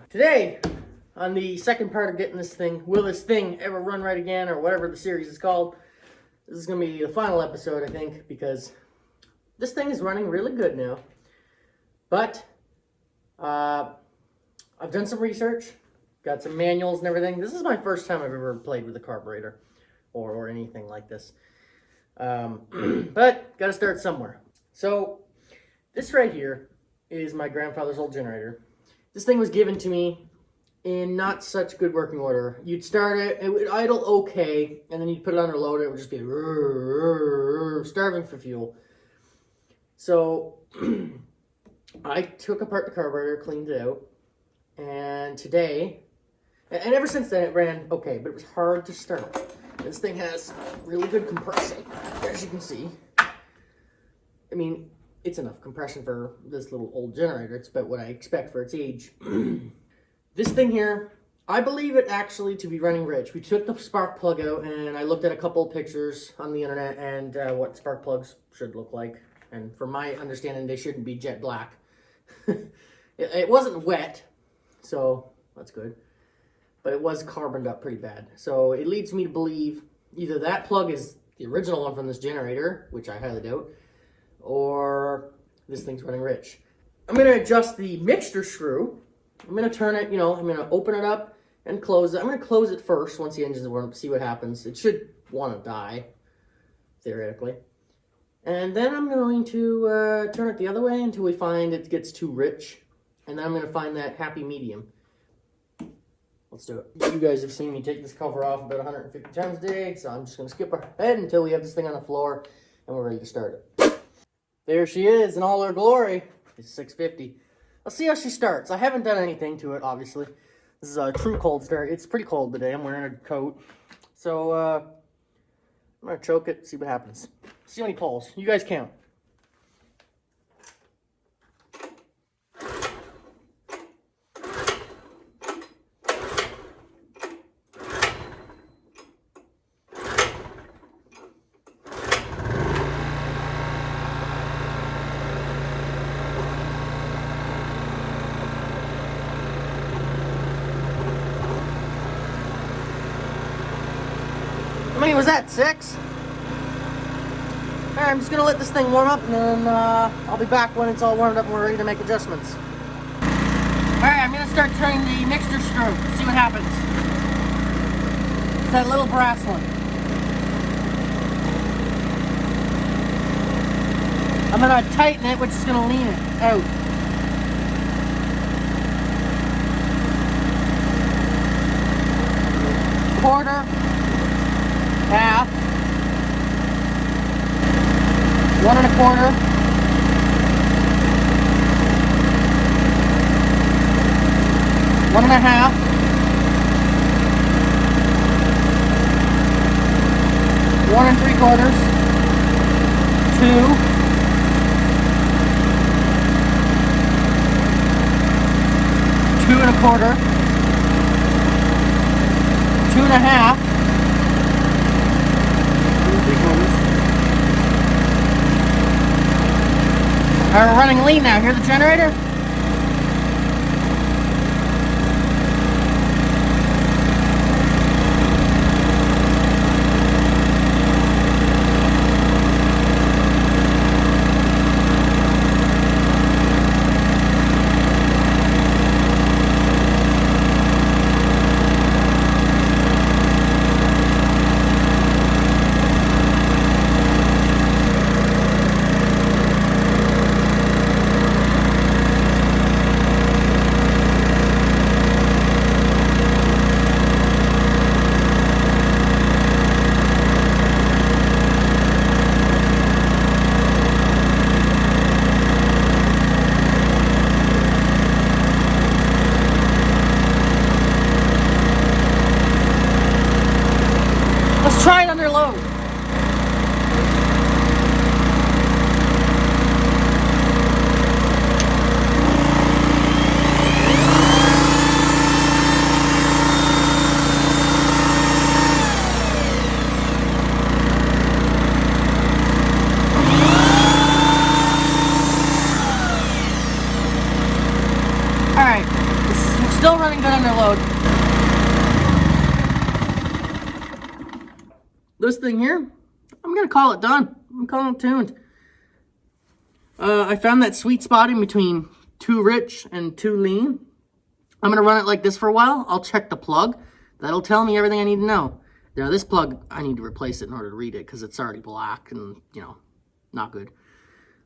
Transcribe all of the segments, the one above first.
Today, on the second part of getting this thing, will this thing ever run right again, or whatever the series is called, this is going to be the final episode, I think, because this thing is running really good now. But, I've done some research, got some manuals and everything. This is my first time I've ever played with a carburetor, or anything like this. But, got to start somewhere. So, this right here is my grandfather's old generator. This thing was given to me in not such good working order. You'd start it, it would idle okay, and then you'd put it under load, it would just be starving for fuel. So I took apart the carburetor, cleaned it out, and today, and ever since then it ran okay, but it was hard to start. This thing has really good compression, as you can see. I mean, it's enough compression for this little old generator. It's about what I expect for its age. This thing here, I believe it actually to be running rich. We took the spark plug out, and I looked at a couple of pictures on the internet and what spark plugs should look like. And from my understanding, they shouldn't be jet black. It wasn't wet, so that's good. But it was carboned up pretty bad. So it leads me to believe either that plug is the original one from this generator, which I highly doubt, or this thing's running rich. I'm going to adjust the mixture screw. I'm going to turn it, I'm going to open it up and close it. I'm going to close it first once the engine's warmed up, see what happens. It should want to die, theoretically. And then I'm going to turn it the other way until we find it gets too rich. And then I'm going to find that happy medium. Let's do it. You guys have seen me take this cover off about 150 times a day, so I'm just going to skip ahead until we have this thing on the floor and we're ready to start it. There she is in all her glory. It's 650. Let's see how she starts. I haven't done anything to it, obviously. This is a true cold start. It's pretty cold today. I'm wearing a coat. So, I'm going to choke it, see what happens. See how many pulls. You guys count. How many was that? 6? Alright, I'm just going to let this thing warm up, and then I'll be back when it's all warmed up and we're ready to make adjustments. Alright, I'm going to start turning the mixture screw, see what happens. It's that little brass one. I'm going to tighten it, which is going to lean it out. Quarter. Half, 1 1/4, 1 1/2, 1 3/4, 2, 2 1/4, 2 1/2. Alright, we're running lean now. Hear the generator? Still running good under load. This thing here, I'm gonna call it done. I'm calling it tuned. I found that sweet spot in between too rich and too lean. I'm gonna run it like this for a while. I'll check the plug. That'll tell me everything I need to know. Now this plug, I need to replace it in order to read it because it's already black and, you know, not good.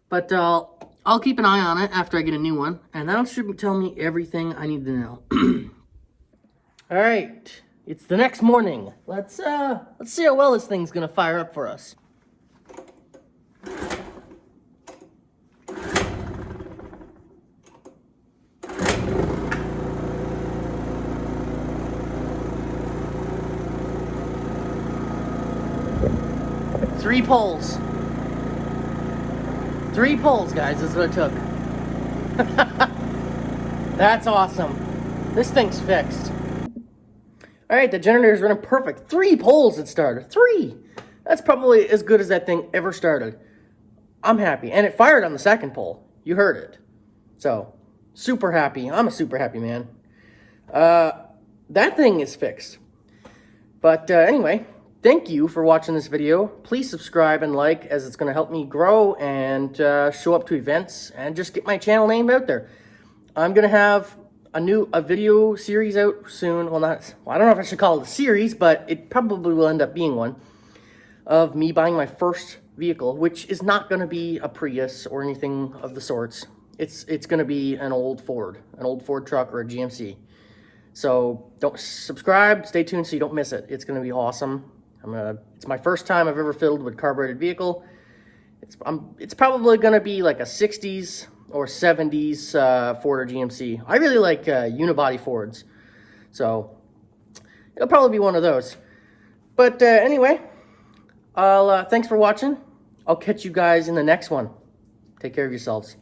But I'll keep an eye on it after I get a new one, and that'll should tell me everything I need to know. All right, it's the next morning. Let's see how well this thing's gonna fire up for us. Three pulls. 3 pulls, guys, is what it took. That's awesome. This thing's fixed. All right, the generator's running perfect. 3 pulls it started. 3. That's probably as good as that thing ever started. I'm happy. And it fired on the second pull. You heard it. So, super happy. I'm a super happy man. That thing is fixed. But anyway, thank you for watching this video. Please subscribe and like, as it's going to help me grow and show up to events and just get my channel name out there. I'm going to have a video series out soon. Well, I don't know if I should call it a series, but it probably will end up being one, of me buying my first vehicle, which is not going to be a Prius or anything of the sorts. It's going to be an old Ford truck or a GMC. So don't subscribe, stay tuned so you don't miss it. It's going to be awesome. It's my first time I've ever fiddled with carbureted vehicle. It's probably going to be like a 60s or 70s Ford or GMC. I really like unibody Fords, so it'll probably be one of those. But anyway, thanks for watching. I'll catch you guys in the next one. Take care of yourselves.